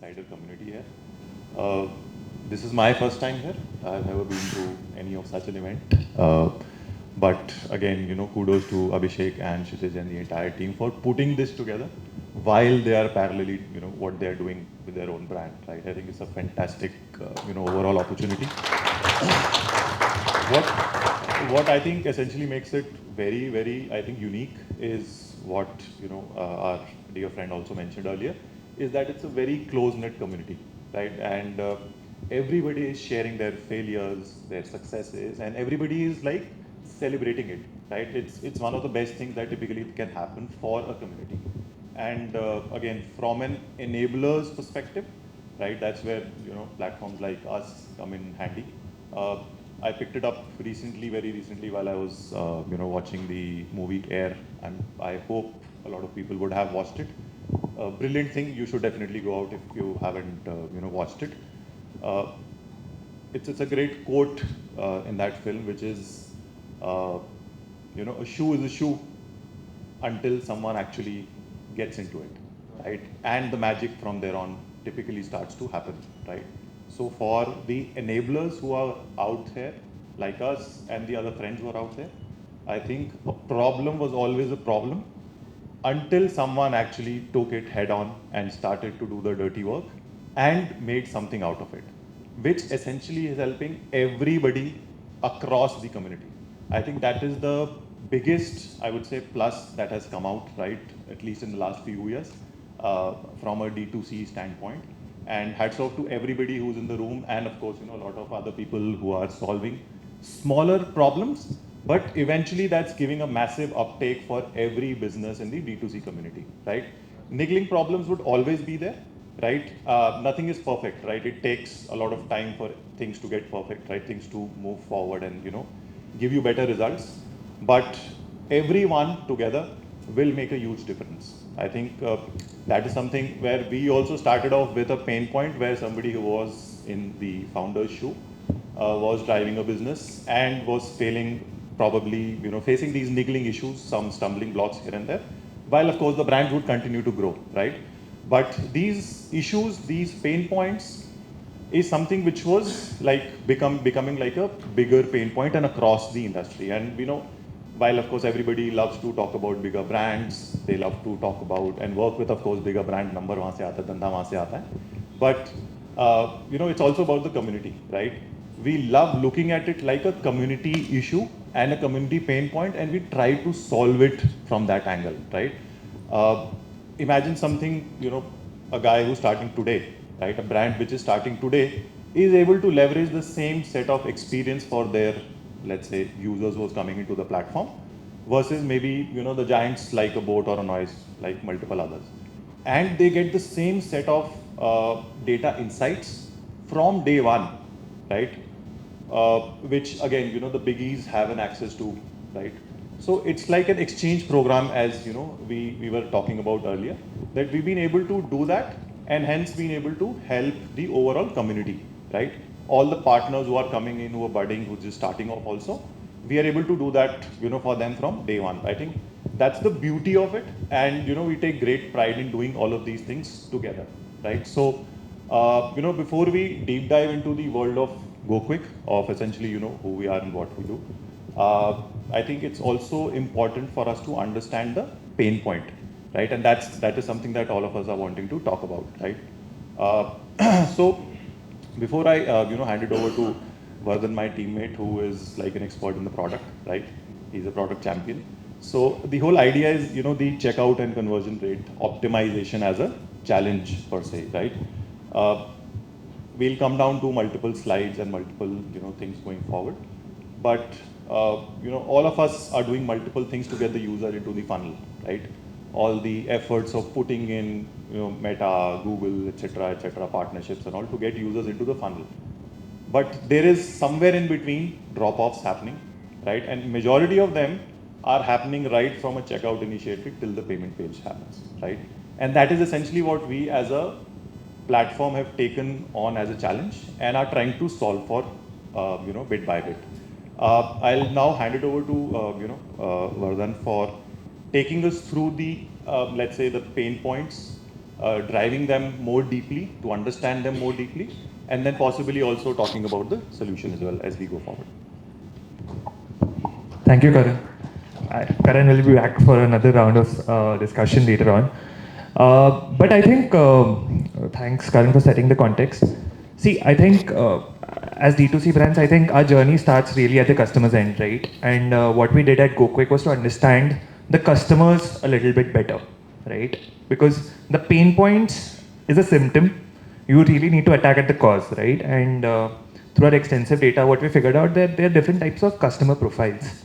insider community here. Uh, this is my first time here. I've never been to any of such an event. But again, kudos to Abhishek and Kshitij and the entire team for putting this together while they are parallelly, what they are doing with their own brand, right? I think it's a fantastic, overall opportunity. What what I think essentially makes it very, very, I think, unique is what our dear friend also mentioned earlier, is that it's a very close-knit community, right? And everybody is sharing their failures, their successes, and everybody is like celebrating it, right? It's one of the best things that typically can happen for a community. And again, from an enabler's perspective, right? That's where platforms like us come in handy. Uh, I picked it up recently, very recently, while I was watching the movie Air, and I hope a lot of people would have watched it. Brilliant thing. You should definitely go out if you haven't watched it. Uh, it's a great quote in that film, which is uh, a shoe is a shoe until someone actually gets into it, right? And the magic from there on typically starts to happen, right? So for the enablers who are out there, like us and the other friends who are out there, I think a problem was always a problem until someone actually took it head on and started to do the dirty work and made something out of it, which essentially is helping everybody across the community. I think that is the biggest, I would say, plus that has come out, right, at least in the last few years, from a D2C standpoint. And hats off to everybody who's in the room, and of course, a lot of other people who are solving smaller problems, but eventually that's giving a massive uptake for every business in the D2C community, right? Niggling problems would always be there, right? Nothing is perfect, right? It takes a lot of time for things to get perfect, right? Things to move forward and, give you better results. But everyone together will make a huge difference. I think that is something where we also started off with a pain point where somebody who was in the founder's shoe was driving a business and was failing, probably facing these niggling issues, some stumbling blocks here and there, while of course the brand would continue to grow, right? But these issues, these pain points, is something which was like becoming like a bigger pain point and across the industry. And while of course everybody loves to talk about bigger brands, they love to talk about and work with of course bigger brand, number वहाँ से आता है, धंधा वहाँ से आता है. But it's also about the community, right? We love looking at it like a community issue and a community pain point, and we try to solve it from that angle, right? Uh, Imagine something, a guy who's starting today, right? A brand which is starting today is able to leverage the same set of experience for their, let's say, users who's coming into the platform, versus maybe, the giants like a boat or a noise, like multiple others. And they get the same set of data insights from day one, right? Which again, the biggies have an access to, right? So it's like an exchange program, as we were talking about earlier, that we've been able to do that, and hence been able to help the overall community, right? All the partners who are coming in, who are budding, who are just starting off also, we are able to do that, for them from day one. I think that's the beauty of it, and we take great pride in doing all of these things together, right? So, before we deep dive into the world of Gokwik, of essentially, who we are and what we do, I think it's also important for us to understand the pain point, right? And that is something that all of us are wanting to talk about, right? So before I hand it over to Vardhan, my teammate, who is like an expert in the product, right? He's a product champion. So the whole idea is the checkout and conversion rate optimization as a challenge per se, right? Uh, we'll come down to multiple slides and multiple things going forward, but all of us are doing multiple things to get the user into the funnel, right? All the efforts of putting in Meta, Google, etc., partnerships and all to get users into the funnel. But there is somewhere in between drop-offs happening, right? And majority of them are happening right from a checkout initiative till the payment page happens, right? And that is essentially what we as a platform have taken on as a challenge and are trying to solve for, bit by bit. I'll now hand it over to Vardhan for taking us through the, let's say, the pain points driving them more deeply, to understand them more deeply, and then possibly also talking about the solution as well as we go forward. Thank you, Karan. Karan will be back for another round of discussion later on. But I think, thanks, Karan, for setting the context. See, I think as D2C brands, I think our journey starts really at the customer's end, right? And what we did at Gokwik was to understand the customers a little bit better, right? Because the pain points is a symptom. You really need to attack at the cause, right? And through our extensive data, what we figured out that there are different types of customer profiles.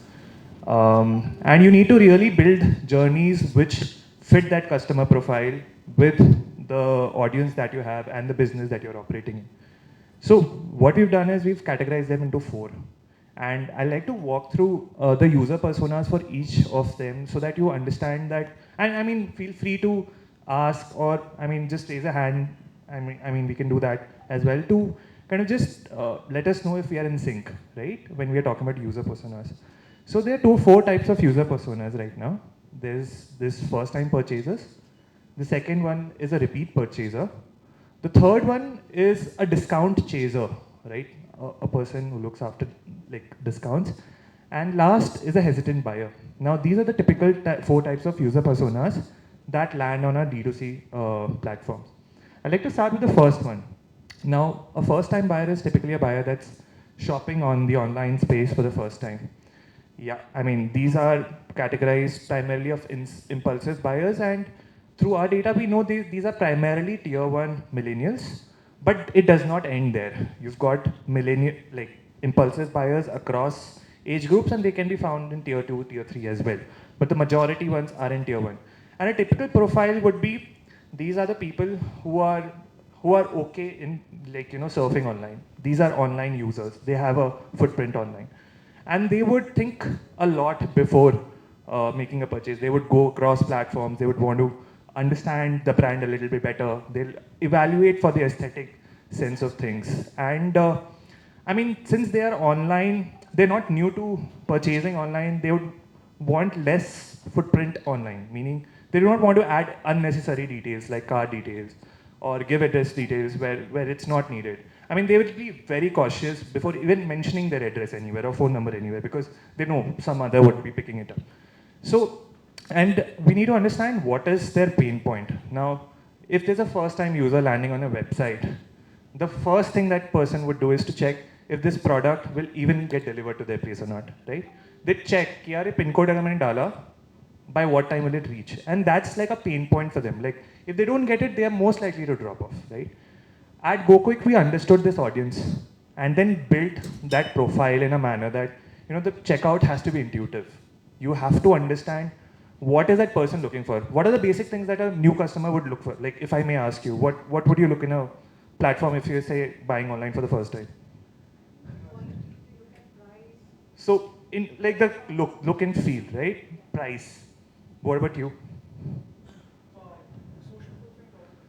And you need to really build journeys which fit that customer profile with the audience that you have and the business that you're operating in. So what we've done is we've categorized them into four. And I like to walk through the user personas for each of them so that you understand that. And I mean, feel free to ask or I mean, just raise a hand. I mean, we can do that as well to kind of just let us know if we are in sync, right? When we are talking about user personas. So there are four types of user personas right now. There's this first-time purchasers. The second one is a repeat purchaser. The third one is a discount chaser, right? A person who looks after like discounts. And last is a hesitant buyer. Now these are the typical four types of user personas that land on our D2C platforms. I'd like to start with the first one. Now, a first-time buyer is typically a buyer that's shopping on the online space for the first time. Yeah, I mean, these are categorized primarily of impulsive buyers, and through our data, we know these are primarily tier one millennials, but it does not end there. You've got millennial, like impulsive buyers across age groups, and they can be found in tier two, tier three as well. But the majority ones are in tier one. And a typical profile would be these are the people who are okay in like surfing online. These are online users. They have a footprint online and they would think a lot before making a purchase. They would go across platforms. They would want to understand the brand a little bit better. They'll evaluate for the aesthetic sense of things. And I mean, since they are online, they're not new to purchasing online. They would want less footprint online, meaning they do not want to add unnecessary details like card details or give address details where it's not needed. I mean, they will be very cautious before even mentioning their address anywhere or phone number anywhere because they know some other would be picking it up. So, and we need to understand what is their pain point. Now, if there's a first time user landing on a website, the first thing that person would do is to check if this product will even get delivered to their place or not, right? They check, कि यार ये pin code अगर मैंने डाला, by what time will it reach? And that's like a pain point for them. Like, if they don't get it, they are most likely to drop off, right? At Gokwik, we understood this audience and then built that profile in a manner that, the checkout has to be intuitive. You have to understand what is that person looking for. What are the basic things that a new customer would look for? Like, if I may ask you, what would you look in a platform if you say buying online for the first time? So, in like the look and feel, right? Price. What about you?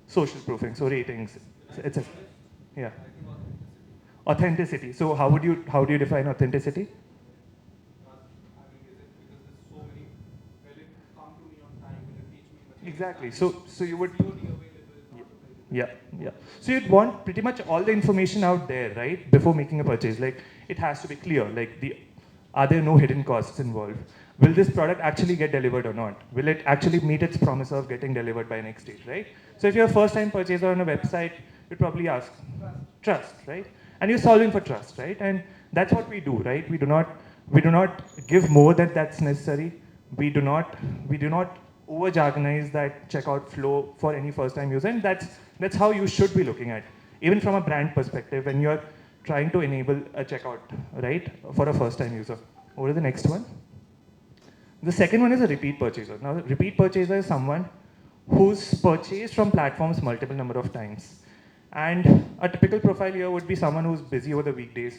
Social proofing, so ratings. It's a, yeah. Authenticity. So how do you define authenticity? Exactly. So you would. Yeah, yeah. So you'd want pretty much all the information out there, right? Before making a purchase. Like it has to be clear. Like are there no hidden costs involved? Will this product actually get delivered or not? Will it actually meet its promise of getting delivered by next date, right? So if you're a first time purchaser on a website, you'd probably ask trust, right? And you're solving for trust, right? And that's what we do, right? We do not give more than that's necessary. We do not over jargonize that checkout flow for any first time user. And that's how you should be looking at, even from a brand perspective, when you're trying to enable a checkout, right, for a first time user. Over to the next one. The second one is a repeat purchaser. Now, the repeat purchaser is someone who's purchased from platforms multiple number of times. And a typical profile here would be someone who's busy over the weekdays.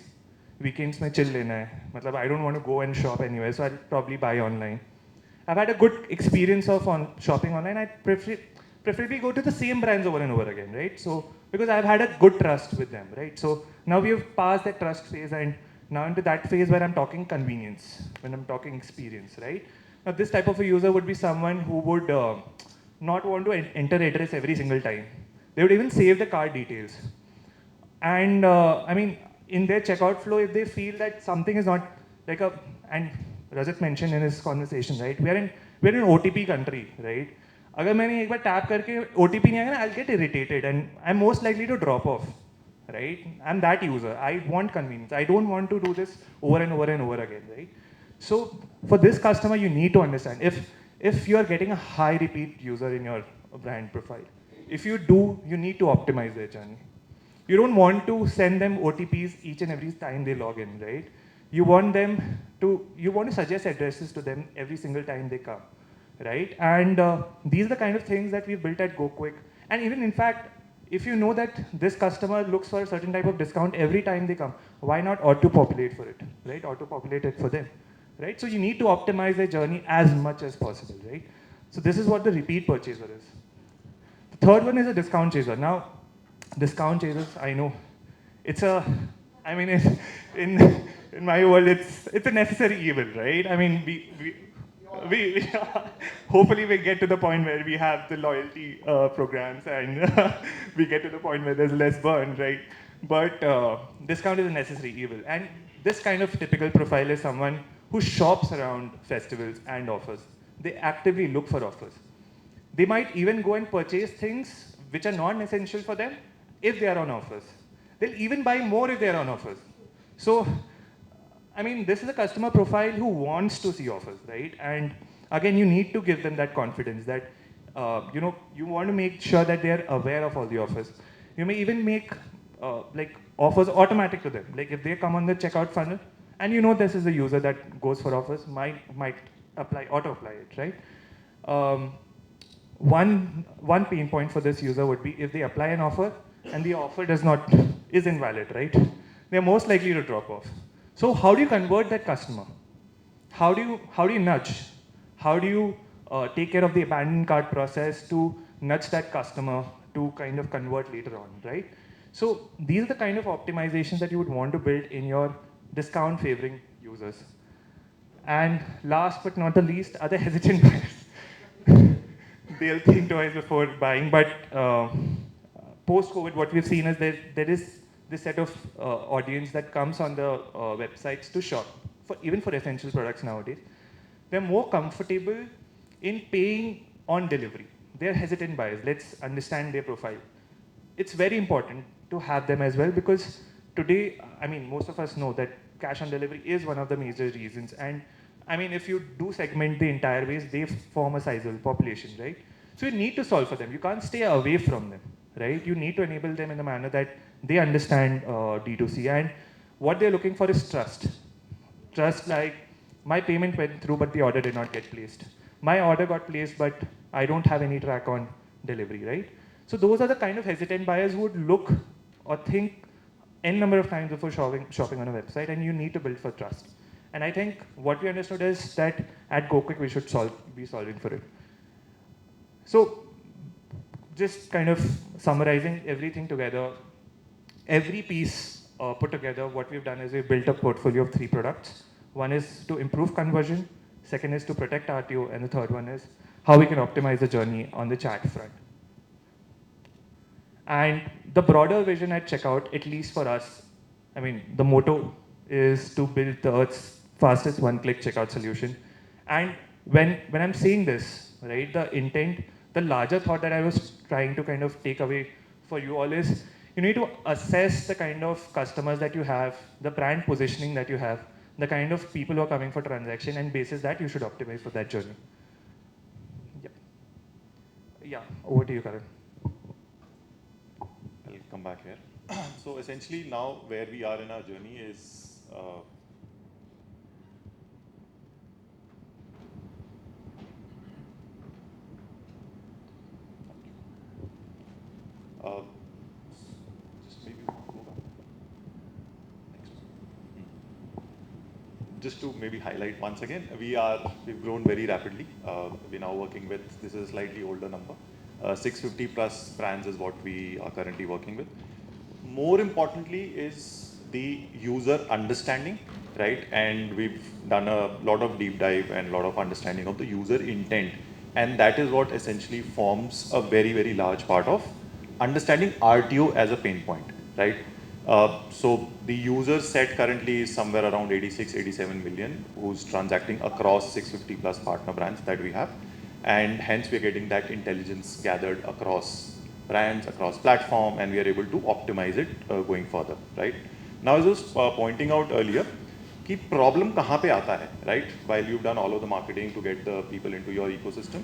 Weekends mein chill lena hai. Matlab, I don't want to go and shop anywhere, so I'll probably buy online. I've had a good experience of shopping online. I preferably go to the same brands over and over again, right? So, because I've had a good trust with them, right? So now we have passed that trust phase and now into that phase where I'm talking convenience, when I'm talking experience, right? Now this type of a user would be someone who would not want to enter address every single time. They would even save the card details. And I mean, in their checkout flow, if they feel that something is not like a, and Rajat mentioned in his conversation, right? We're in OTP country, right? अगर मैंने एक बार tap करके OTP नहीं आएगा ना, I'll get irritated and I'm most likely to drop off, right? I'm that user. I want convenience. I don't want to do this over and over and over again, right? So for this customer, you need to understand if you are getting a high repeat user in your brand profile, if you do, you need to optimize their journey. You don't want to send them OTPs each and every time they log in, right? You want to suggest addresses to them every single time they come, right? And these are the kind of things that we've built at Gokwik. And even in fact, if you know that this customer looks for a certain type of discount every time they come, why not auto-populate for it, right? Auto-populate it for them, right? So you need to optimize their journey as much as possible, right? So this is what the repeat purchaser is. The third one is a discount chaser. Now, discount chasers, I know, it's a, I mean, in my world, it's a necessary evil, right? I mean, we hopefully we get to the point where we have the loyalty programs and we get to the point where there's less burn, right? But discount is a necessary evil. And this kind of typical profile is someone who shops around festivals and offers. They actively look for offers. They might even go and purchase things which are non-essential for them if they are on offers. They'll even buy more if they are on offers. So, I mean, this is a customer profile who wants to see offers, right? And again, you need to give them that confidence that, you want to make sure that they are aware of all the offers. You may even make like offers automatic to them. Like if they come on the checkout funnel, and you know this is a user that goes for offers, might auto apply it, right? One pain point for this user would be if they apply an offer and the offer is invalid, right? They're most likely to drop off. So how do you convert that customer? How do you nudge? How do you take care of the abandoned cart process to nudge that customer to kind of convert later on, right? So these are the kind of optimizations that you would want to build in your discount favoring users. And last but not the least are the hesitant buyers. They'll think twice before buying, but post-COVID, what we've seen is there is this set of audience that comes on the websites to shop, even for essential products nowadays. They're more comfortable in paying on delivery. They're hesitant buyers. Let's understand their profile. It's very important to have them as well because today, I mean, most of us know that cash on delivery is one of the major reasons. And I mean, if you do segment the entire base, they form a sizable population, right? So you need to solve for them. You can't stay away from them, right? You need to enable them in a manner that they understand D2C. And what they're looking for is trust. Trust like, my payment went through, but the order did not get placed. My order got placed, but I don't have any track on delivery, right? So those are the kind of hesitant buyers who would look or think n number of times before shopping on a website, and you need to build for trust. And I think what we understood is that at Gokwik we should be solving for it. So just kind of summarizing everything together, every piece put together, what we've done is we've built a portfolio of 3 products. One is to improve conversion, second is to protect RTO, and the third one is how we can optimize the journey on the chat front. And the broader vision at checkout, at least for us, I mean, the motto is to build the Earth's fastest one-click checkout solution. And when I'm saying this, right, the intent, the larger thought that I was trying to kind of take away for you all is, you need to assess the kind of customers that you have, the brand positioning that you have, the kind of people who are coming for transaction, and basis that you should optimize for that journey. Yep. Yeah, over to you, Karan. I'll come back here. So essentially now where we are in our journey is just maybe go back. Next. Just to maybe highlight once again, we've grown very rapidly. We're now working with, this is a slightly older number, 650 plus brands is what we are currently working with. More importantly is the user understanding, right? And we've done a lot of deep dive and a lot of understanding of the user intent And that is what essentially forms a very, very large part of understanding RTO as a pain point, right? So the user set currently is somewhere around 86, 87 million who's transacting across 650 plus partner brands that we have. And hence we are getting that intelligence gathered across brands, across platform, and we are able to optimize it going further, right? Now, as I was pointing out earlier, कि problem कहाँ पे आता है, right? While you've done all of the marketing to get the people into your ecosystem,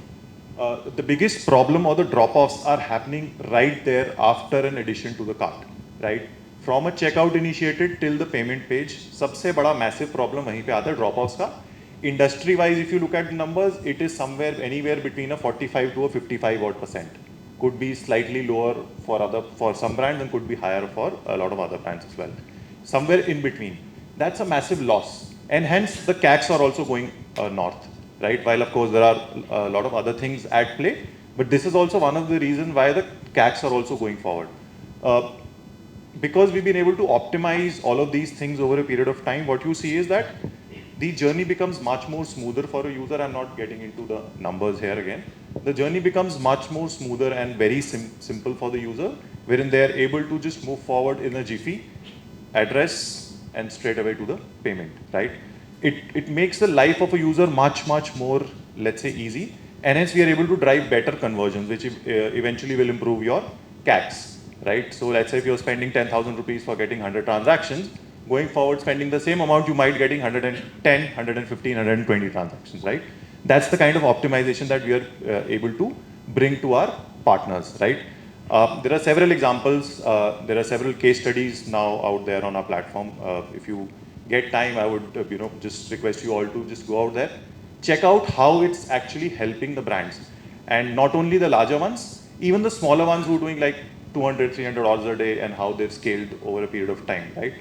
the biggest problem or the drop-offs are happening right there after an addition to the cart, right? From a checkout initiated till the payment page, सबसे बड़ा massive problem वहीं पे आता है drop-offs का. Industry-wise, if you look at the numbers, it is somewhere anywhere between a 45 to a 55 odd percent. Could be slightly lower for some brands and could be higher for a lot of other brands as well. Somewhere in between. That's a massive loss, and hence the CACs are also going north, right? While of course there are a lot of other things at play, but this is also one of the reasons why the CACs are also going forward. Because we've been able to optimize all of these things over a period of time, what you see is that the journey becomes much more smoother for a user. I'm not getting into the numbers here again. The journey becomes much more smoother and very simple for the user, wherein they are able to just move forward in a jiffy, address, and straight away to the payment, right? It makes the life of a user much more, let's say, easy, and hence we are able to drive better conversions, which eventually will improve your CACs, right? So let's say if you're spending 10,000 rupees for getting 100 transactions, going forward spending the same amount, you might getting 110, 115, 120 transactions, right? That's the kind of optimization that we are able to bring to our partners, right? There are several examples, there are several case studies now out there on our platform. If you get time, I would just request you all to just go out there, check out how it's actually helping the brands. And not only the larger ones, even the smaller ones who are doing like 200, 300 orders a day and how they've scaled over a period of time, right?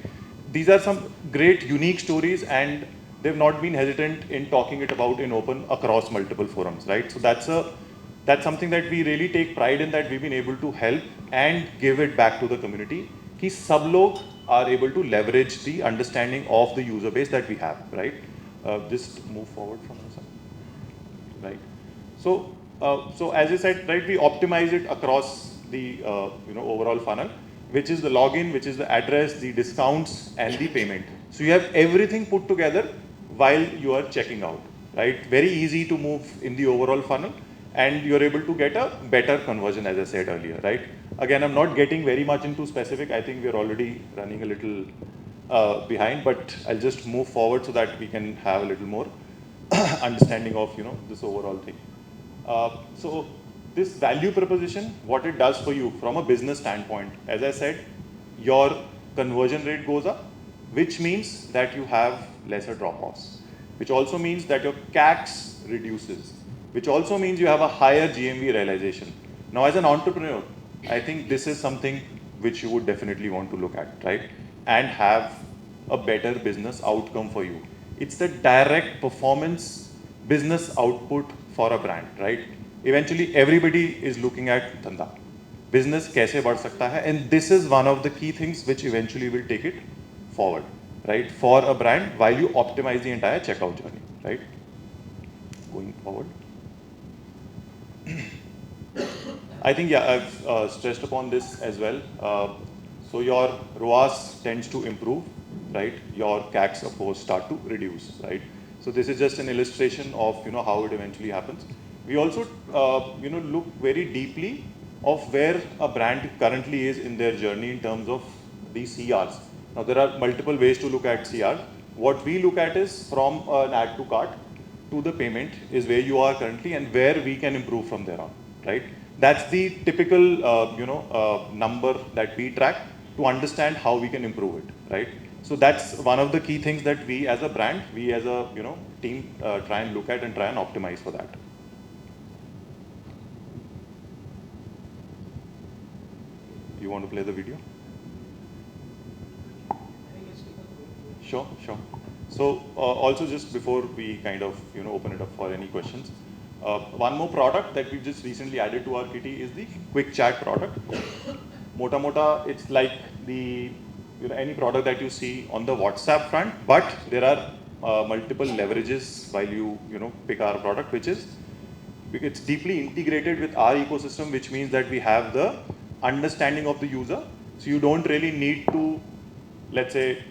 These are some great unique stories, and they've not been hesitant in talking it about in open across multiple forums, right? So that's something that we really take pride in, that we've been able to help and give it back to the community. कि सब लोग are able to leverage the understanding of the user base that we have, right? Just move forward from the side, right? So as I said, right, we optimize it across the overall funnel, which is the login, which is the address, the discounts, and the payment. So you have everything put together while you are checking out, right? Very easy to move in the overall funnel, and you're able to get a better conversion, as I said earlier, right? Again, I'm not getting very much into specific. I think we're already running a little behind, but I'll just move forward so that we can have a little more understanding of this overall thing. So this value proposition, what it does for you from a business standpoint, as I said, your conversion rate goes up, which means that you have lesser drop-offs, which also means that your CACs reduces, which also means you have a higher GMV realization. Now, as an entrepreneur, I think this is something which you would definitely want to look at, right? And have a better business outcome for you. It's the direct performance business output for a brand, right? Eventually, everybody is looking at dhanda. Business kaise बढ़ सकता है, and this is one of the key things which eventually will take it forward, right? For a brand, while you optimize the entire checkout journey, right? Going forward. I think, yeah, I've stressed upon this as well. So your ROAS tends to improve, right? Your CACs, of course, start to reduce, right? So this is just an illustration of how it eventually happens. We also look very deeply of where a brand currently is in their journey in terms of the CRs. Now there are multiple ways to look at CR. What we look at is from an add to cart to the payment is where you are currently and where we can improve from there on, right? That's the typical number that we track to understand how we can improve it, right? So that's one of the key things that we as a brand, we as a team try and look at and try and optimize for that. You want to play the video? Sure. So also just before we kind of open it up for any questions, one more product that we've just recently added to our kitty is the quick chat product. Mota, it's like the any product that you see on the WhatsApp front, but there are multiple leverages while you pick our product, which is it's deeply integrated with our ecosystem, which means that we have the understanding of the user. So you don't really need to, let's say,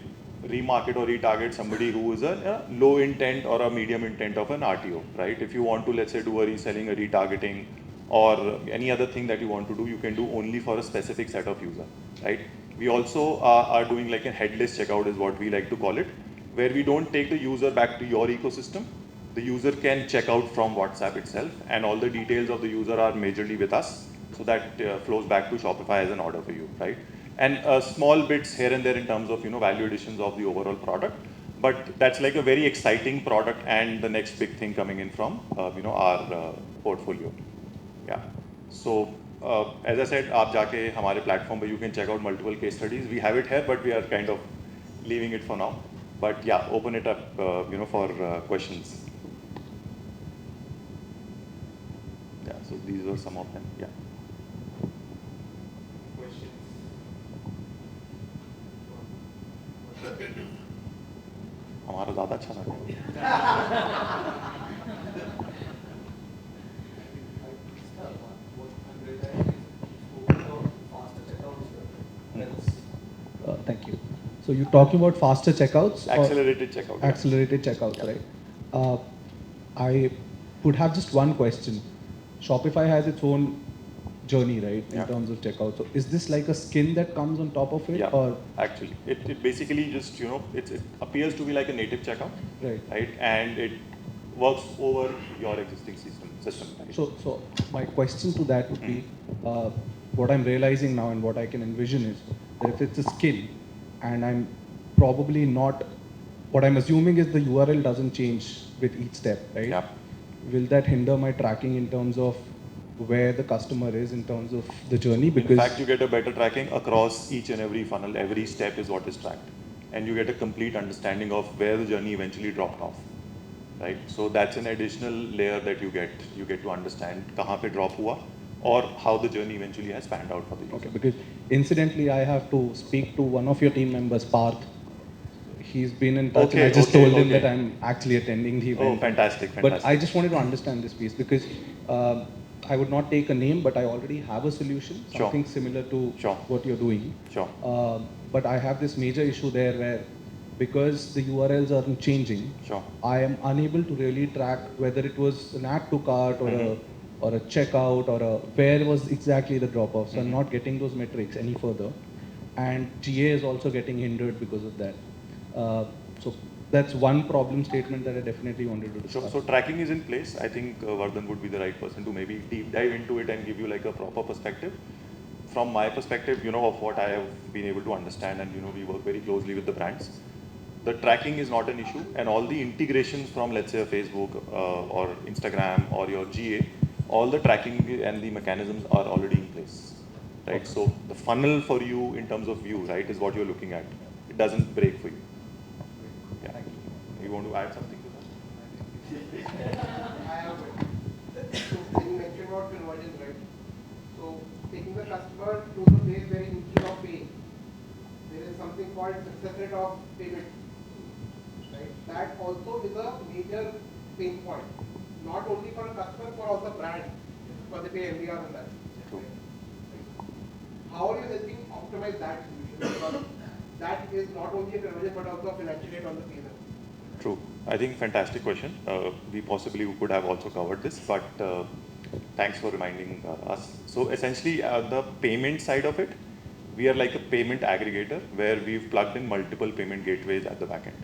remarket or retarget somebody who is a low intent or a medium intent of an RTO, right? If you want to, let's say, do a reselling, a retargeting, or any other thing that you want to do, you can do only for a specific set of user, right? We also are doing like a headless checkout is what we like to call it, where we don't take the user back to your ecosystem. The user can check out from WhatsApp itself, and all the details of the user are majorly with us, so that flows back to Shopify as an order for you, right? And small bits here and there in terms of value additions of the overall product, but that's like a very exciting product and the next big thing coming in from our portfolio. Yeah. So as I said, आप जाके हमारे platform पे you can check out multiple case studies. We have it here, but we are kind of leaving it for now. But yeah, open it up, for questions. Yeah. So these were some of them. Yeah. हमारा ज़्यादा अच्छा था। Thank you. So you're talking about faster checkouts? Accelerated checkout. Yeah. Accelerated checkouts, Yeah. right? I would have just one question. Shopify has its own journey, right, in Yeah. terms of checkout. So is this like a skin that comes on top of it? Yeah, Or actually, it basically just, it appears to be like a native checkout, right. And it works over your existing system, right? So my question to that would be, what I'm realizing now and what I can envision is that if it's a skin and I'm probably not, what I'm assuming is the URL doesn't change with each step, right? Yeah. Will that hinder my tracking in terms of where the customer is in terms of the journey? In fact, you get a better tracking across each and every funnel. Every step is what is tracked, and you get a complete understanding of where the journey eventually dropped off, right? So that's an additional layer that you get. You get to understand कहाँ पे drop हुआ, or how the journey eventually has panned out for the user. Okay, because incidentally, I have to speak to one of your team members, Parth. He's been in touch, and I just told him that I'm actually attending the event. Oh, fantastic. But I just wanted to understand this piece because I would not take a name, but I already have a solution, something similar to what you're doing. Sure. But I have this major issue there where, because the URLs aren't changing, I am unable to really track whether it was an add to cart or a checkout or where was exactly the drop off. So I'm not getting those metrics any further, and GA is also getting hindered because of that. So that's one problem statement that I definitely wanted to discuss. So tracking is in place. I think Vardhan would be the right person to maybe deep dive into it and give you like a proper perspective. From my perspective, of what I have been able to understand, and we work very closely with the brands. The tracking is not an issue, and all the integrations from, let's say, a Facebook or Instagram or your GA, all the tracking and the mechanisms are already in place, right? Okay. So the funnel for you in terms of view, right, is what you're looking at. It doesn't break for you. Yeah. Thank you. You want to add something to that? I have so you mentioned about conversions, right? So taking the customer to the place where he instead of paying, there is something called success rate of payment. Right? That also is a major pain point. Not only for a customer, for also brand, because they pay MDR on that. True. Right? How are you helping optimize that solution? Because that is not only a conversion but also a financial rate on the P&L. True. I think fantastic question. We possibly could have also covered this, but thanks for reminding us. So essentially, the payment side of it, we are like a payment aggregator where we've plugged in multiple payment gateways at the back end.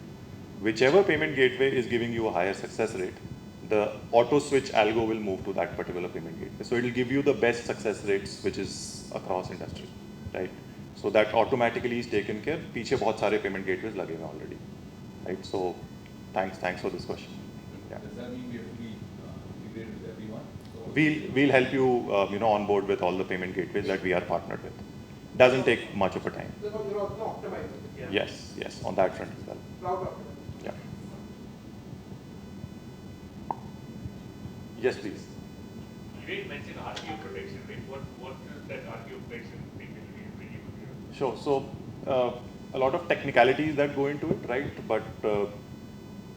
Whichever payment gateway is giving you a higher success rate, the auto switch algo will move to that particular payment gateway. So it will give you the best success rates, which is across industry, right? So that automatically is taken care. पीछे बहुत सारे payment gateways लगे हुए already, right? So thanks for this question. Yeah. Does that mean we have to be integrated with everyone? We'll help you on board with all the payment gateways that we are partnered with. Doesn't take much of a time. Because you're also optimizing. Yes, on that front as well. Cloud optimization. Yeah. Yes, please. You did mention RTO protection, right? What is that RTO protection thing that we really would do? Sure. So a lot of technicalities that go into it, right? But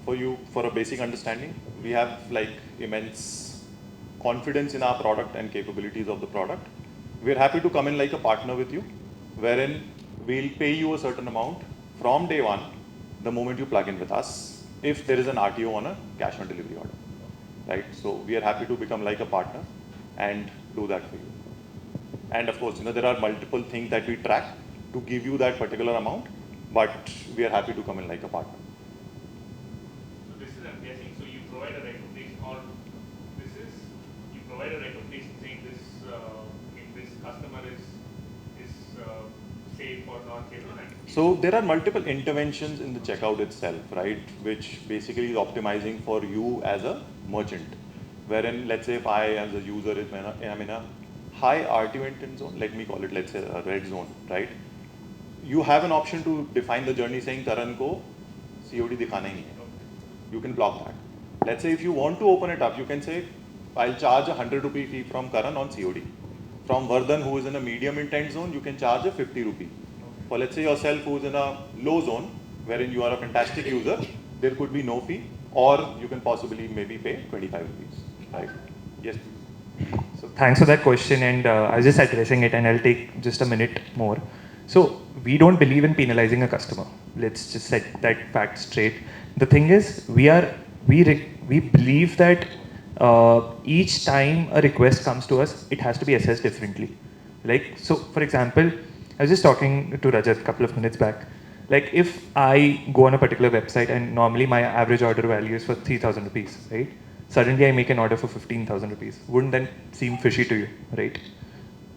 for a basic understanding, we have like immense confidence in our product and capabilities of the product, we're happy to come in like a partner with you, wherein we'll pay you a certain amount from day one, the moment you plug in with us, if there is an RTO on a cash on delivery order, right? So we are happy to become like a partner and do that for you. And of course, there are multiple things that we track to give you that particular amount, but we are happy to come in like a partner. So this is, I'm guessing, so you provide a recommendation, or this is, you provide a recommendation saying this, if this customer is safe or not safe or not. So there are multiple interventions in the checkout itself, right, which basically is optimizing for you as a merchant, wherein let's say if I as a user am in a high RTO intent zone, let me call it, let's say a red zone, right? You have an option to define the journey saying Karan ko COD dikhana hi nahi hai. You can block that. Let's say if you want to open it up, you can say I'll charge a 100 rupee fee from Karan on COD. From Vardhan, who is in a medium intent zone, you can charge a 50 rupee. For let's say yourself who is in a low zone, wherein you are a fantastic user, there could be no fee, or you can possibly maybe pay 25 rupees, right? Yes, please. So thanks for that question, and I was just addressing it, and I'll take just a minute more. So we don't believe in penalizing a customer. Let's just set that fact straight. The thing is, we believe that each time a request comes to us, it has to be assessed differently. Like, so for example, I was just talking to Rajat a couple of minutes back. Like, if I go on a particular website and normally my average order value is for 3,000 rupees, right? Suddenly I make an order for 15,000 rupees. Wouldn't that seem fishy to you, right?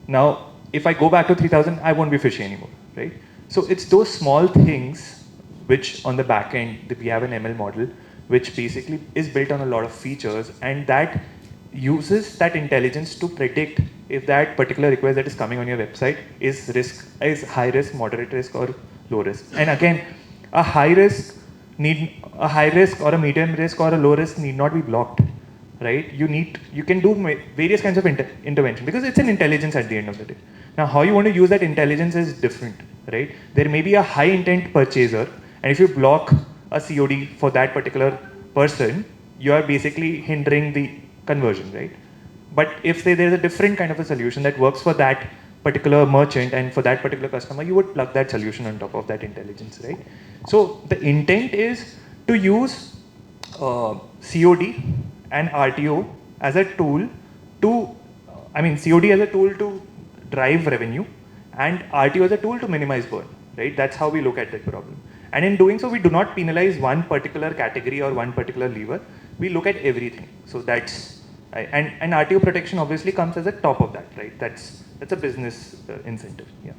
Now, if I go back to 3,000, I won't be fishy anymore, right? So it's those small things which on the back end, we have an ML model, which basically is built on a lot of features, and that uses that intelligence to predict if that particular request that is coming on your website is high risk, moderate risk, or low risk. And again, a high risk or a medium risk or a low risk need not be blocked, right? You can do various kinds of intervention, because it's an intelligence at the end of the day. Now, how you want to use that intelligence is different, right? There may be a high intent purchaser, and if you block a COD for that particular person, you are basically hindering the conversion, right? But if say there's a different kind of a solution that works for that particular merchant and for that particular customer, you would plug that solution on top of that intelligence, right? So the intent is to use COD and RTO as a tool to, COD as a tool to drive revenue, and RTO as a tool to minimize burn, right? That's how we look at that problem. And in doing so, we do not penalize one particular category or one particular lever. We look at everything. So that's, and RTO protection obviously comes as a top of that, right? That's a business incentive. Yeah.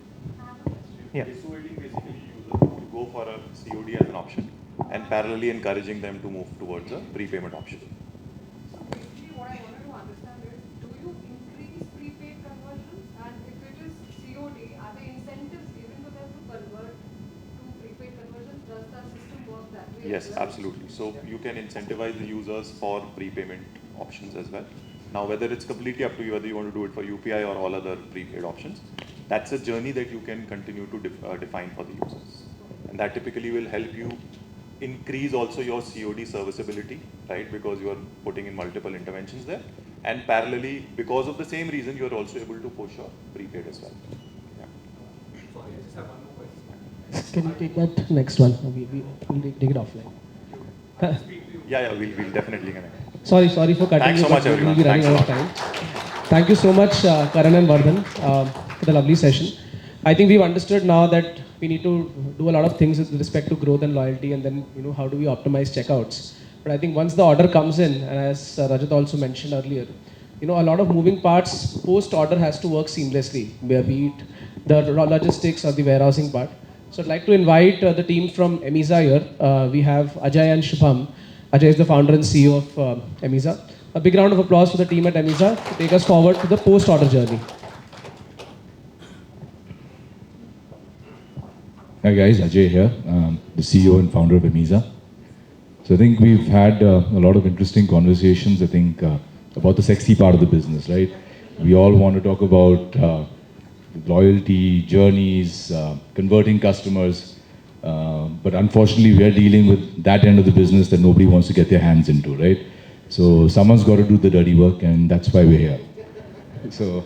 Yeah. Dissuading basically users to go for a COD as an option, and parallelly encouraging them to move towards a prepayment option. Basically, what I wanted to understand is, do you increase prepaid conversions? And if it is COD, are there incentives given to them to convert to prepaid conversions? Does the system work that way? Yes, absolutely. So you can incentivize the users for prepayment options as well. Now, whether it's completely up to you, whether you want to do it for UPI or all other prepaid options, that's a journey that you can continue to define for the users. And that typically will help you increase also your COD serviceability, right? Because you are putting in multiple interventions there. And parallelly, because of the same reason, you're also able to push your prepaid as well. Yeah. Sorry, I just have one more question. Can you take that next one? We'll take it offline. Yeah, we'll definitely connect. Sorry for cutting Thanks you. so much, but everyone. We'll be running Thanks out a of lot. time. Thank you so much, Karan and Vardhan, for the lovely session. I think we've understood now that we need to do a lot of things with respect to growth and loyalty, and then how do we optimize checkouts. But I think once the order comes in, and as Rajat also mentioned earlier, a lot of moving parts post-order has to work seamlessly, be it the logistics or the warehousing part. So I'd like to invite the team from Emiza here. We have Ajay and Shubham. Ajay is the founder and CEO of Emiza. A big round of applause for the team at Emiza to take us forward to the post-order journey. Hi guys, Ajay here, the CEO and founder of Emiza. So I think we've had a lot of interesting conversations, I think, about the sexy part of the business, right? We all want to talk about loyalty, journeys, converting customers, but unfortunately we are dealing with that end of the business that nobody wants to get their hands into, right? So someone's got to do the dirty work, and that's why we're here. So,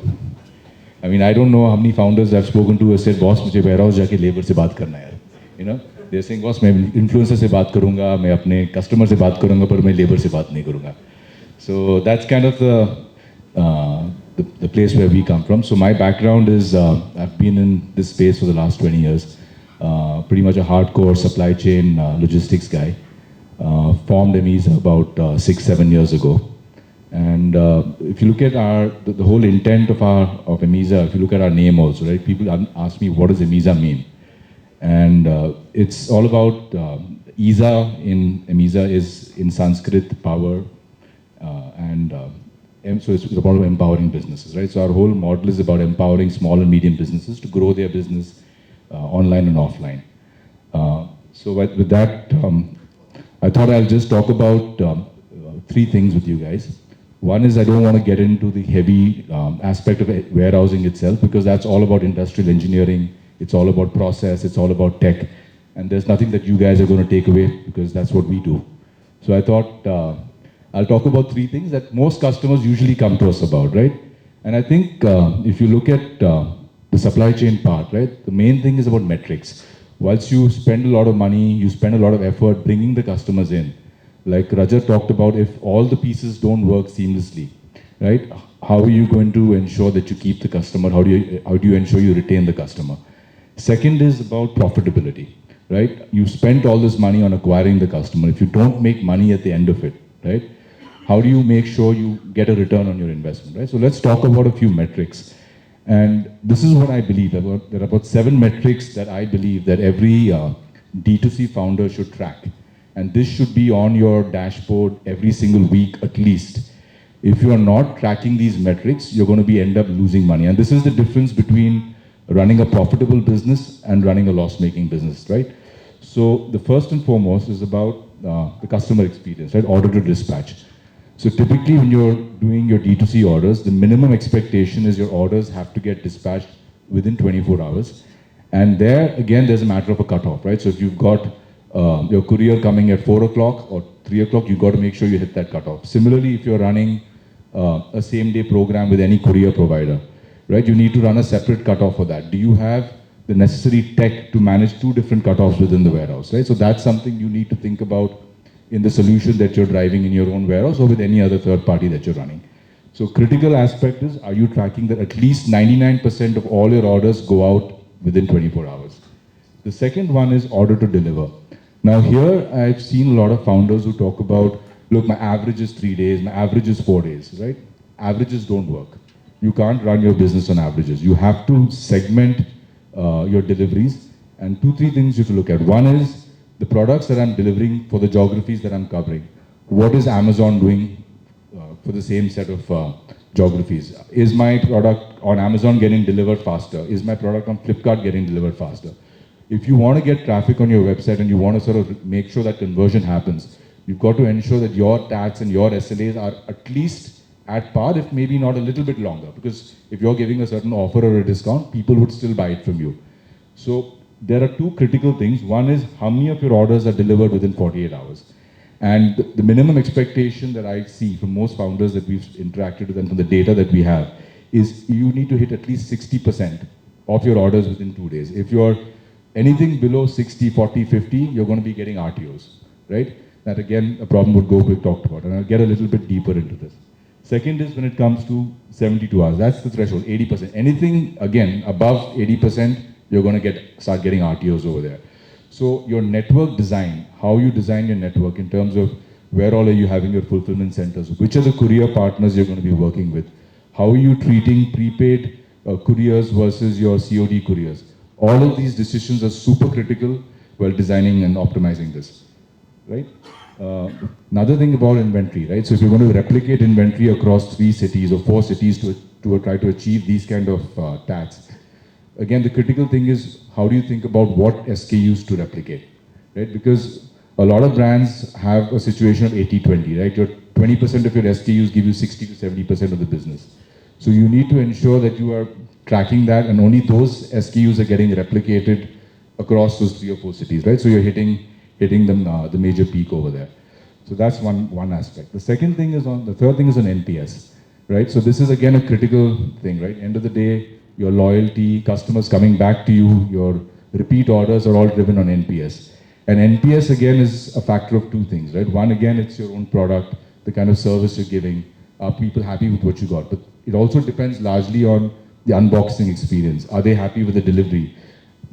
I mean, I don't know how many founders I've spoken to who said, boss, मुझे warehouse जाके labor से बात करना है यार. You know, they're saying, boss, मैं influencer से बात करूँगा, मैं अपने customer से बात करूँगा, पर मैं labor से बात नहीं करूँगा. So that's kind of the place where we come from. So my background is, I've been in this space for the last 20 years. Pretty much a hardcore supply chain logistics guy. Formed Emisa about 6-7 years ago. And if you look at the whole intent of Emisa, if you look at our name also, right? People ask me, what does Emisa mean? And it's all about, Isa in Emisa is in Sanskrit power, so it's about empowering businesses, right? So our whole model is about empowering small and medium businesses to grow their business online and offline. So with that, I thought I'll just talk about 3 things with you guys. One is I don't want to get into the heavy aspect of warehousing itself, because that's all about industrial engineering, it's all about process, it's all about tech, and there's nothing that you guys are going to take away, because that's what we do. So I thought I'll talk about 3 things that most customers usually come to us about, right? And I think if you look at the supply chain part, right, the main thing is about metrics. Once you spend a lot of money, you spend a lot of effort bringing the customers in. Like Rajat talked about, if all the pieces don't work seamlessly, right? How are you going to ensure that you keep the customer? How do you ensure you retain the customer? Second is about profitability, right? You spent all this money on acquiring the customer. If you don't make money at the end of it, right? How do you make sure you get a return on your investment, right? So let's talk about a few metrics. And this is what I believe. There are about 7 metrics that I believe that every D2C founder should track. And this should be on your dashboard every single week at least. If you are not tracking these metrics, you're going to end up losing money. And this is the difference between running a profitable business and running a loss-making business, right? So the first and foremost is about the customer experience, right? Order to dispatch. So typically when you're doing your D2C orders, the minimum expectation is your orders have to get dispatched within 24 hours. And there, again, there's a matter of a cutoff, right? So if you've got your courier coming at 4 o'clock or 3 o'clock, you've got to make sure you hit that cutoff. Similarly, if you're running a same-day program with any courier provider, right? You need to run a separate cutoff for that. Do you have the necessary tech to manage 2 different cutoffs within the warehouse, right? So that's something you need to think about in the solution that you're driving in your own warehouse or with any other third party that you're running. So critical aspect is, are you tracking that at least 99% of all your orders go out within 24 hours? The second one is order to deliver. Now here, I've seen a lot of founders who talk about, look, my average is 3 days, my average is 4 days, right? Averages don't work. You can't run your business on averages. You have to segment your deliveries, and 2-3 things you have to look at. One is, the products that I'm delivering for the geographies that I'm covering. What is Amazon doing for the same set of geographies? Is my product on Amazon getting delivered faster? Is my product on Flipkart getting delivered faster? If you want to get traffic on your website and you want to sort of make sure that conversion happens, you've got to ensure that your tags and your SLAs are at least at par, if maybe not a little bit longer. Because if you're giving a certain offer or a discount, people would still buy it from you. So there are 2 critical things. One is, how many of your orders are delivered within 48 hours? And the minimum expectation that I see from most founders that we've interacted with and from the data that we have is you need to hit at least 60% of your orders within 2 days. If you're anything below 60, 40, 50, you're going to be getting RTOs, right? That again, a problem what Gokwik talked about, and I'll get a little bit deeper into this. Second is when it comes to 72 hours, that's the threshold, 80%. Anything, again, above 80%, you're going to start getting RTOs over there. So your network design, how you design your network in terms of where all are you having your fulfillment centers, which are the courier partners you're going to be working with, how are you treating prepaid couriers versus your COD couriers. All of these decisions are super critical while designing and optimizing this, right? Another thing about inventory, right? So if you're going to replicate inventory across 3 cities or 4 cities to try to achieve these kind of tags, again, the critical thing is, how do you think about what SKUs to replicate, right? Because a lot of brands have a situation of 80-20, right? Your 20% of your SKUs give you 60 to 70% of the business. So you need to ensure that you are tracking that and only those SKUs are getting replicated across those 3 or 4 cities, right? So you're hitting them, the major peak over there. So that's one aspect. The third thing is on NPS, right? So this is again a critical thing, right? End of the day, your loyalty, customers coming back to you, your repeat orders are all driven on NPS. And NPS again is a factor of two things, right? One, again, it's your own product, the kind of service you're giving. Are people happy with what you got? But it also depends largely on the unboxing experience. Are they happy with the delivery?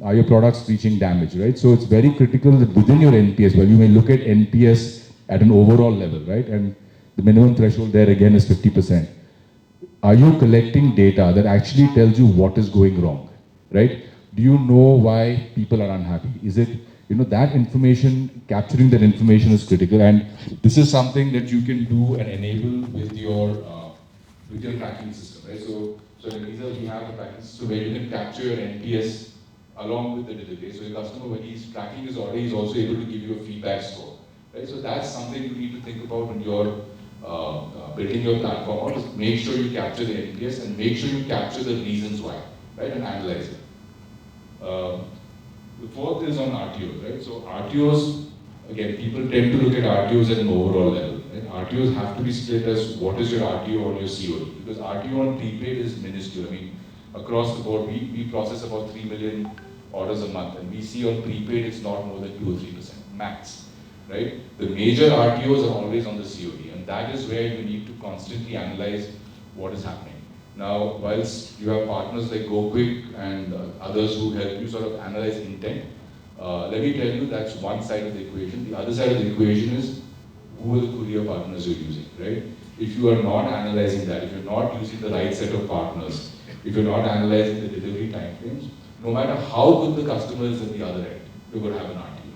Are your products reaching damage, right? So it's very critical that within your NPS, well, you may look at NPS at an overall level, right? And the minimum threshold there again is 50%. Are you collecting data that actually tells you what is going wrong, right? Do you know why people are unhappy? Is it, that information, capturing that information is critical, and this is something that you can do and enable with your tracking system, right? So in Visa, we have a tracking system where you can capture your NPS along with the delivery. So your customer, when he's tracking his order, he's also able to give you a feedback score, right? So that's something you need to think about when you're building your platform out. Make sure you capture the NPS and make sure you capture the reasons why, right, and analyze it. The fourth is on RTOs, right? So RTOs, again, people tend to look at RTOs at an overall level. Right? RTOs have to be split as what is your RTO on your COD, because RTO on prepaid is minuscule. I mean, across the board, we process about 3 million orders a month, and we see on prepaid it's not more than 2 or 3% max, right? The major RTOs are always on the COD, and that is where you need to constantly analyze what is happening. Now, whilst you have partners like Gokwik and others who help you sort of analyze intent, let me tell you that's one side of the equation. The other side of the equation is who are the courier partners you're using, right? If you are not analyzing that, if you're not using the right set of partners, if you're not analyzing the delivery timeframes, no matter how good the customer is at the other end, you're going to have an RTO,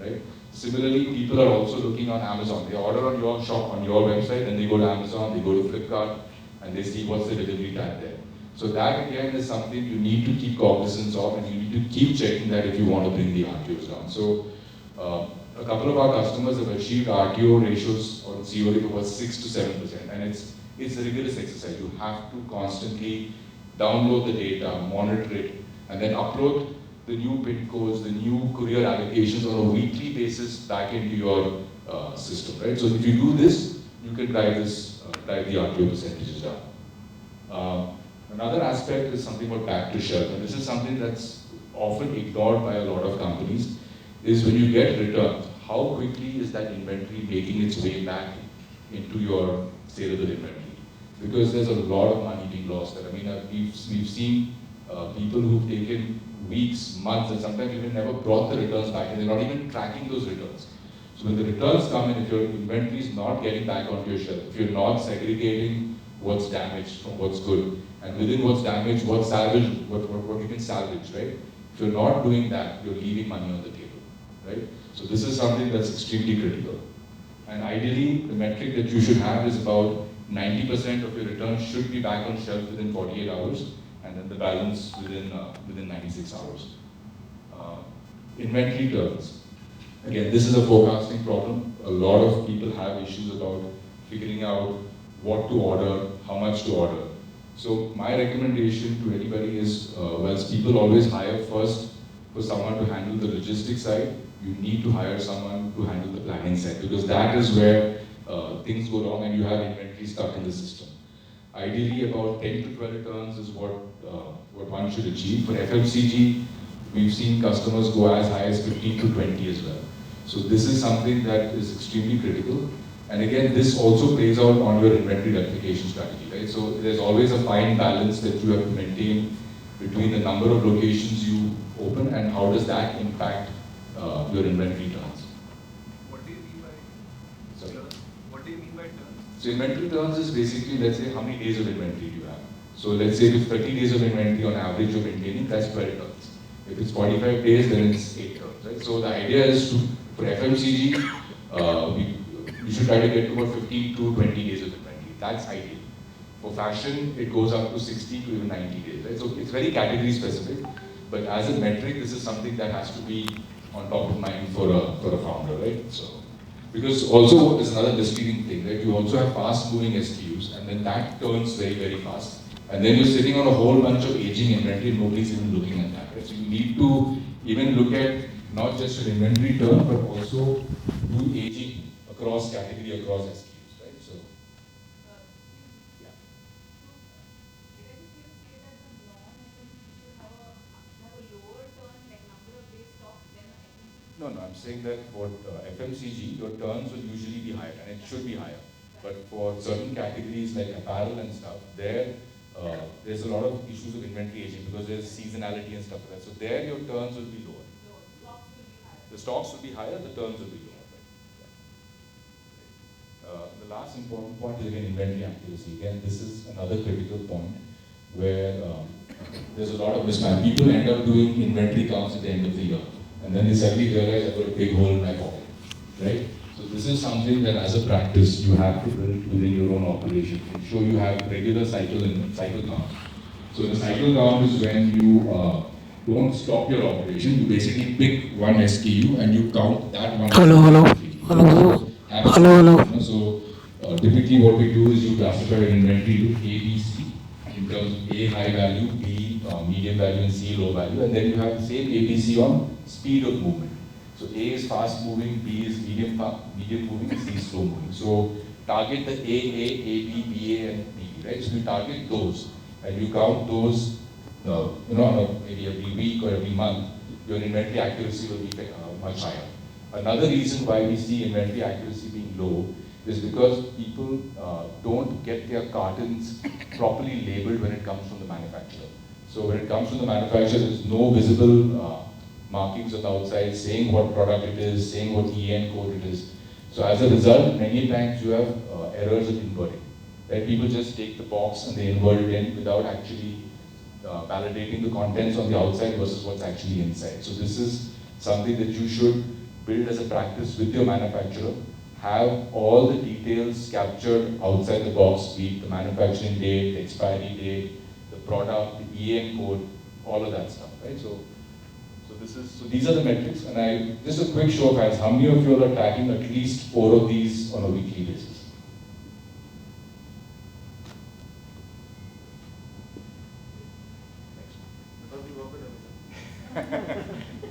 right? Similarly, people are also looking on Amazon. They order on your shop, on your website, and they go to Amazon, they go to Flipkart, and they see what's the delivery time there. So that again is something you need to keep cognizance of, and you need to keep checking that if you want to bring the RTOs down. So a couple of our customers have achieved RTO ratios on COD of about 6 to 7%, and it's a rigorous exercise. You have to constantly download the data, monitor it, and then upload the new PIN codes, the new courier allocations on a weekly basis back into your system, right? So if you do this, you can drive the RTO percentages down. Another aspect is something called back to shelf, and this is something that's often ignored by a lot of companies, is when you get returns, how quickly is that inventory making its way back into your saleable inventory? Because there's a lot of money being lost there. I mean, we've seen people who've taken weeks, months, and sometimes even never brought the returns back, and they're not even tracking those returns. So when the returns come in, if your inventory is not getting back onto your shelf, if you're not segregating what's damaged from what's good, and within what's damaged, what's salvaged, what you can salvage, right? If you're not doing that, you're leaving money on the table, right? So this is something that's extremely critical. And ideally, the metric that you should have is about 90% of your returns should be back on shelf within 48 hours, and then the balance within 96 hours. Inventory turns. Again, this is a forecasting problem. A lot of people have issues about figuring out what to order, how much to order. So my recommendation to anybody is, whilst people always hire first for someone to handle the logistics side, you need to hire someone to handle the planning side, because that is where things go wrong and you have inventory stuck in the system. Ideally, about 10 to 12 returns is what one should achieve. For FMCG, we've seen customers go as high as 15 to 20 as well. So this is something that is extremely critical. And again, this also plays out on your inventory replication strategy, right? So there's always a fine balance that you have to maintain between the number of locations you open and how does that impact your inventory turns. What do you mean by turns? What do you mean by turns? So inventory turns is basically, let's say, how many days of inventory do you have? So let's say if 30 days of inventory on average you're maintaining, that's 12 turns. If it's 45 days, then it's 8 turns, right? So the idea is to, for FMCG, you should try to get to about 15 to 20 days of inventory. That's ideal. For fashion, it goes up to 60 to even 90 days, right? So it's very category specific, but as a metric, this is something that has to be on top of mind for a founder, right? So, because also there's another misleading thing, right? You also have fast moving SKUs, and then that turns very, very fast. And then you're sitting on a whole bunch of aging inventory and nobody's even looking at that, right? So you need to even look at not just your inventory turn, but also do aging across category, across SKUs, right? So, yeah. No, I'm saying that for FMCG, your turns will usually be higher, and it should be higher. But for certain categories like apparel and stuff, there's a lot of issues of inventory aging because there's seasonality and stuff like that. So there, your turns will be lower. The stocks will be higher, the turns will be lower. The last important point is again inventory accuracy. Again, this is another critical point where there's a lot of mismatch. People end up doing inventory counts at the end of the year, and then they suddenly realize I've got a big hole in my pocket, right? So this is something that as a practice you have to build within your own operation. Ensure you have regular cycle count. So the cycle count is when you don't stop your operation. You basically pick one SKU and you count that one. Hello. So typically what we do is you classify your inventory to A, B, C in terms of A high value, B medium value, and C low value, and then you have the same ABC on speed of movement. So A is fast moving, B is medium moving, and C is slow moving. So target the A, B, A, and B, right? So you target those and you count those, maybe every week or every month. Your inventory accuracy will be much higher. Another reason why we see inventory accuracy being low is because people don't get their cartons properly labeled when it comes from the manufacturer. So when it comes from the manufacturer, there's no visible markings on the outside saying what product it is, saying what EN code it is. So as a result, many times you have errors of inverting. Right? People just take the box and they invert it in without actually validating the contents on the outside versus what's actually inside. So this is something that you should build as a practice with your manufacturer. Have all the details captured outside the box, be it the manufacturing date, the expiry date, the product, the EN code, all of that stuff, right? So these are the metrics, and just a quick show of hands, how many of you are tracking at least 4 of these on a weekly basis?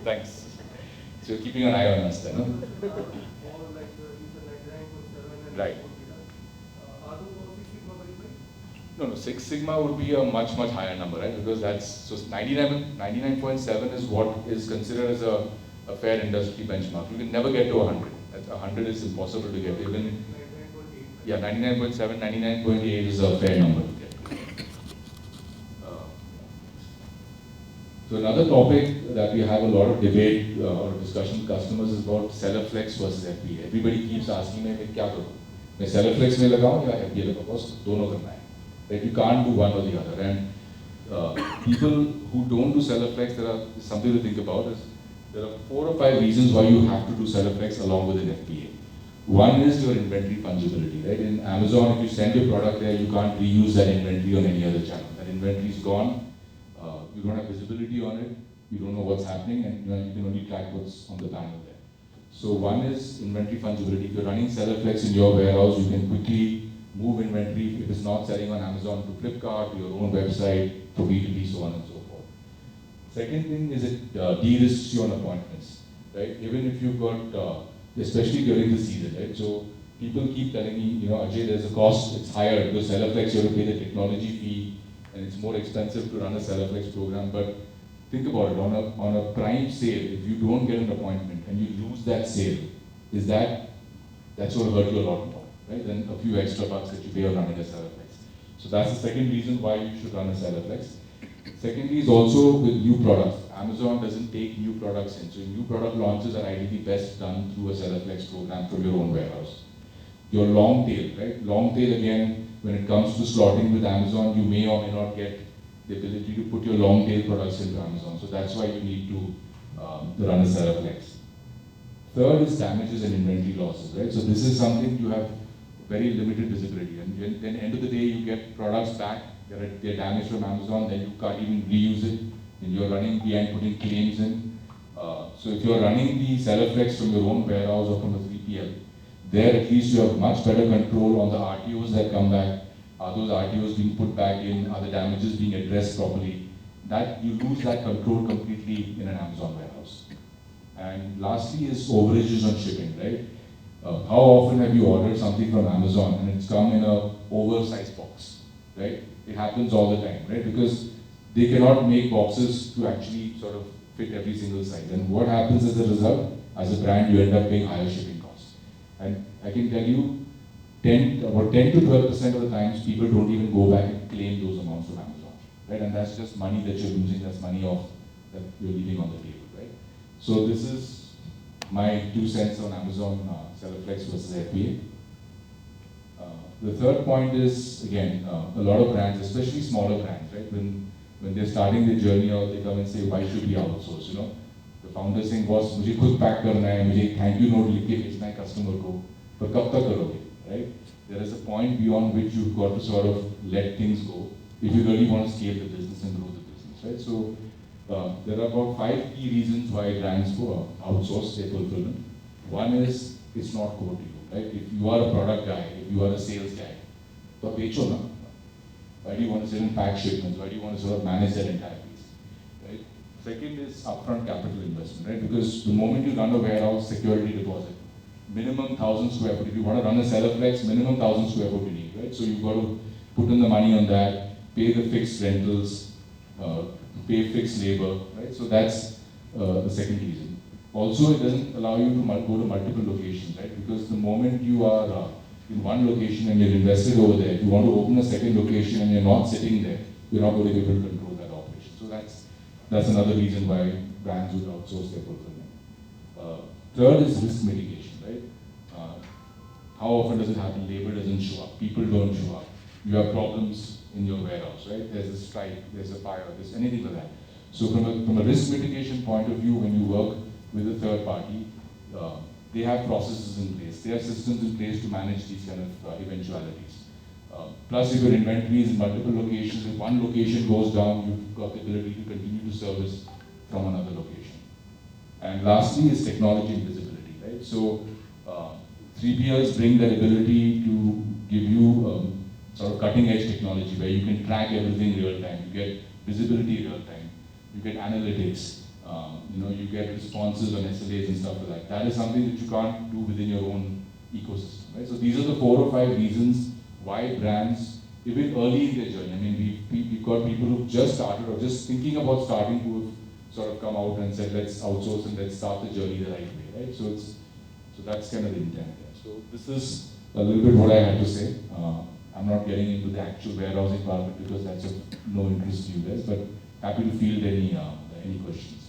Thanks. So you're keeping an eye on us then, no? Right. No, Six Sigma would be a much higher number, right? Because that's, so 99.7 is what is considered as a fair industry benchmark. You can never get to 100. 100 is impossible to get. Even, yeah, 99.7, 99.8 is a fair number to get. So another topic that we have a lot of debate or discussion with customers is about seller flex versus FBA. Everybody keeps asking me, क्या करूँ? मैं seller flex में लगाऊँ या FBA लगाऊँ? Because दोनों करना है. Right? You can't do one or the other. And people who don't do seller flex, there are something to think about. There are 4 or 5 reasons why you have to do seller flex along with an FBA. One is your inventory fungibility. Right? In Amazon, if you send your product there, you can't reuse that inventory on any other channel. That inventory is gone. You don't have visibility on it. You don't know what's happening, and you can only track what's on the panel there. So one is inventory fungibility. If you're running seller flex in your warehouse, you can quickly move inventory if it is not selling on Amazon to Flipkart, to your own website, to B2B, so on and so forth. Second thing is it de-risks you on appointments, right? Even if you've got, especially during the season, right? So people keep telling me, Ajay, there's a cost, it's higher because seller flex, you have to pay the technology fee, and it's more expensive to run a seller flex program. But think about it, on a prime sale, if you don't get an appointment and you lose that sale, that's going to hurt you a lot more, right? Than a few extra bucks that you pay on running a seller flex. So that's the second reason why you should run a seller flex. Secondly is also with new products. Amazon doesn't take new products in. So new product launches are ideally best done through a seller flex program from your own warehouse. Your long tail, right? Long tail again, when it comes to slotting with Amazon, you may or may not get the ability to put your long tail products into Amazon. So that's why you need to run a seller flex. Third is damages and inventory losses, right? So this is something you have very limited visibility. And then end of the day, you get products back, they're damaged from Amazon, then you can't even reuse it, and you're running behind putting claims in. So if you're running the seller flex from your own warehouse or from a 3PL, there at least you have much better control on the RTOs that come back. Are those RTOs being put back in? Are the damages being addressed properly? That you lose that control completely in an Amazon warehouse. And lastly is overages on shipping, right? How often have you ordered something from Amazon and it's come in a oversized box, right? It happens all the time, right? Because they cannot make boxes to actually sort of fit every single size. And what happens as a result? As a brand, you end up paying higher shipping costs. And I can tell you, about 10 to 12% of the times, people don't even go back and claim those amounts from Amazon, right? And that's just money that you're losing, that's money off that you're leaving on the table, right? So this is my 2 cents on Amazon Seller Flex versus FBA. The third point is, again, a lot of brands, especially smaller brands, right? When they're starting their journey out, they come and say, why should we outsource, you know? The founder saying, boss, मुझे खुद pack करना है, मुझे thank you note लिख के भेजना है customer को, पर कब तक करोगे, right? There is a point beyond which you've got to sort of let things go if you really want to scale the business and grow the business, right? So there are about 5 key reasons why brands outsource their fulfillment. One is it's not core to you, right? If you are a product guy, if you are a sales guy, तो बेचो ना. Why do you want to sit and pack shipments? Why do you want to sort of manage that entire piece, right? Second is upfront capital investment, right? Because the moment you run a warehouse, security deposit, minimum 1,000 square foot. If you want to run a seller flex, minimum 1,000 square foot you need, right? So you've got to put in the money on that, pay the fixed rentals, pay fixed labor, right? So that's the second reason. Also, it doesn't allow you to go to multiple locations, right? Because the moment you are in one location and you're invested over there, if you want to open a second location and you're not sitting there, you're not going to be able to control that operation. So that's another reason why brands would outsource their fulfillment. Third is risk mitigation, right? How often does it happen? Labor doesn't show up, people don't show up. You have problems in your warehouse, right? There's a strike, there's a fire, there's anything like that. So from a risk mitigation point of view, when you work with a third party, they have processes in place, they have systems in place to manage these kind of eventualities. Plus, if your inventory is in multiple locations, if one location goes down, you've got the ability to continue to service from another location. And lastly is technology and visibility, right? So 3PLs bring that ability to give you sort of cutting edge technology where you can track everything real time, you get visibility real time, you get analytics, you get responses on SLAs and stuff like that. That is something that you can't do within your own ecosystem, right? So these are the 4 or 5 reasons why brands, even early in their journey, I mean, we've got people who've just started or just thinking about starting who have sort of come out and said, let's outsource and let's start the journey the right way, right? So that's kind of the intent there. So this is a little bit what I had to say. I'm not getting into the actual warehousing part of it because that's of no interest to you guys, but happy to field any questions.